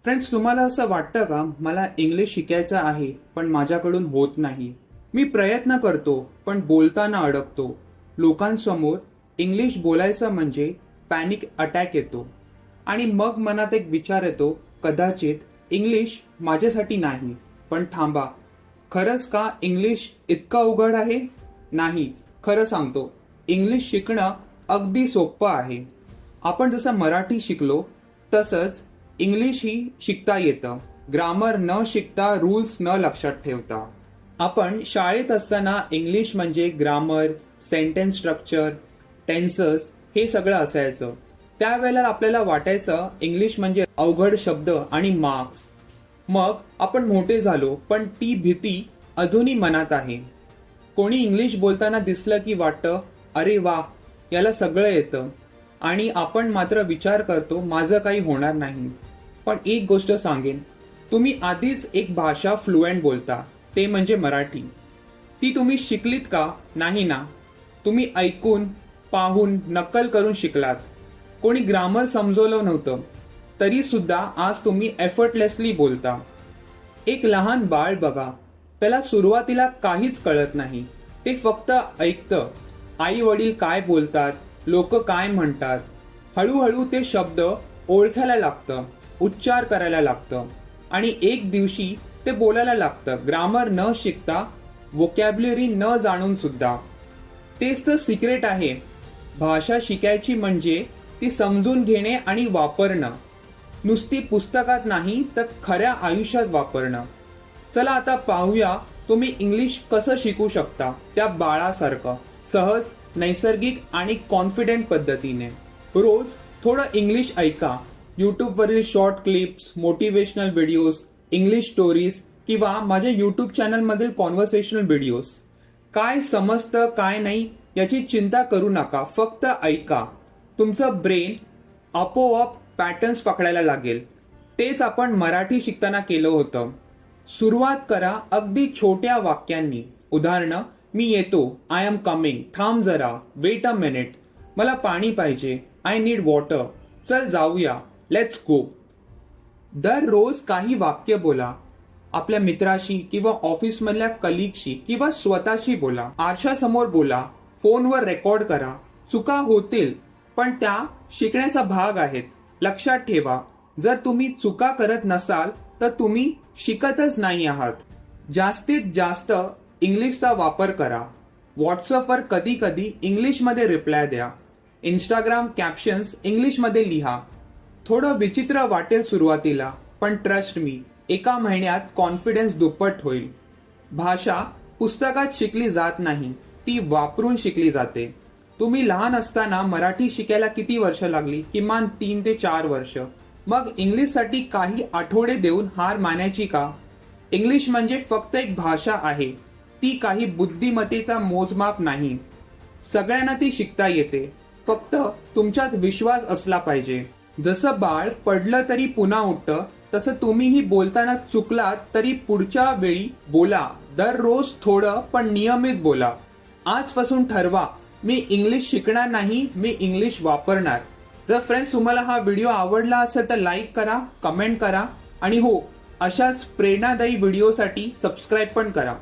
Friends, तुम्हाला असं वाटतं का मला इंग्लिश शिकायचं आहे पण माझ्याकडून होत नाही? मी प्रयत्न करतो पण बोलताना अडकतो. लोकांसमोर इंग्लिश बोलायचं म्हणजे पॅनिक अटॅक येतो आणि मग मनात एक विचार येतो, कदाचित इंग्लिश माझ्यासाठी नाही. पण थांबा, खरंच का इंग्लिश इतका अवघड आहे? नाही, खरं सांगतो, इंग्लिश शिकणं अगदी सोपं आहे. आपण जसं मराठी शिकलो तसंच इंग्लिश ही शिकता येतं. ग्रामर न शिकता, रूल्स न लक्षात ठेवता. आपण शाळेत असताना इंग्लिश म्हणजे ग्रामर, सेंटेन्स स्ट्रक्चर, टेन्सेस हे सगळं असायचं. त्यावेळेला आपल्याला वाटायचं इंग्लिश म्हणजे अवघड शब्द आणि मार्क्स. मग आपण मोठे झालो पण ती भीती अजूनही मनात आहे. कोणी इंग्लिश बोलताना दिसलं की वाटतं, अरे वा, याला सगळं येतं. आणि आपण मात्र विचार करतो, माझं काही होणार नाही. पण एक गोष्ट सांगेन, तुम्ही आधीच एक भाषा फ्लुएंट बोलता, ते म्हणजे मराठी. ती तुम्ही शिकलीत का? नाही ना. तुम्ही ऐकून, पाहून, नक्कल करून शिकलात. कोणी ग्रामर समजवलं नव्हतं तरी सुद्धा आज तुम्ही एफर्टलेसली बोलता. एक लहान बाळ बघा, त्याला सुरुवातीला काहीच कळत नाही. ते फक्त ऐकतं, आई वडील काय बोलतात, लोक काय म्हणतात. हळूहळू ते शब्द ओळखायला लागतं, उच्चार करायला लागतं आणि एक दिवशी ते बोलायला लागतं, ग्रामर न शिकता, वोकॅब्युलरी न जाणून सुद्धा. तेच तर सिक्रेट आहे. भाषा शिकायची म्हणजे ती समजून घेणे आणि वापरणं. नुसती पुस्तकात नाही तर खऱ्या आयुष्यात वापरणं. चला आता पाहूया तुम्ही इंग्लिश कसं शिकू शकता, त्या बाळासारखं, सहज, नैसर्गिक आणि कॉन्फिडेंट पद्धतीने. रोज थोडं इंग्लिश ऐका. यूट्यूबवरील short clips, motivational videos, English stories किंवा माझ्या यूट्यूब चॅनलमधील कॉन्व्हर्सेशनल व्हिडिओज. काय समजतं काय नाही याची चिंता करू नका, फक्त ऐका. तुमचं ब्रेन आपोआप पॅटर्न्स पकडायला लागेल. तेच आपण मराठी शिकताना केलं होतं. सुरुवात करा अगदी छोट्या वाक्यांनी. उदाहरणं, मी येतो, आय एम कमिंग, थांब जरा, वेट अ मिनिट, मला पाणी पाहिजे, आय नीड वॉटर, चल जाऊया, लेट्स गो. दररोज काही वाक्य बोला. आपल्या मित्राशी किंवा ऑफिसमधल्या कलिगशी किंवा स्वतःशी बोला. आरशासमोर बोला, फोनवर रेकॉर्ड करा. चुका होतील पण त्या शिकण्याचा भाग आहेत. लक्षात ठेवा, जर तुम्ही चुका करत नसाल तर तुम्ही शिकतच नाही आहात. जास्तीत जास्त इंग्लिशचा वापर करा. व्हॉट्सअपवर कधी कधी इंग्लिशमध्ये रिप्लाय द्या. इंस्टाग्राम कॅप्शन्स इंग्लिशमध्ये लिहा. थोडं विचित्र वाटेल सुरुवातीला, पण ट्रस्ट मी, एका महिन्यात कॉन्फिडन्स दुप्पट होईल. भाषा पुस्तकात शिकली जात नाही, ती वापरून शिकली जाते. तुम्ही लहान असताना मराठी शिकायला किती वर्ष लागली? किमान 3 ते 4 वर्ष. मग इंग्लिशसाठी काही आठवडे देऊन हार मानायची का? इंग्लिश म्हणजे फक्त एक भाषा आहे, ती काही बुद्धिमत्तेचा मोजमाप नाही. सगळ्यांना ती शिकता येते, फक्त तुमच्यात विश्वास असला पाहिजे. जसं बाळ पडलं तरी पुन्हा उठतं, तसं तुम्हीही बोलताना चुकलात तरी पुढच्या वेळी बोला. दररोज थोडं पण नियमित बोला. आजपासून ठरवा, मी इंग्लिश शिकणार नाही, मी इंग्लिश वापरणार. जर फ्रेंड्स तुम्हाला हा व्हिडिओ आवडला असेल तर लाईक करा, कमेंट करा आणि हो, अशाच प्रेरणादायी व्हिडिओसाठी सबस्क्राईब पण करा.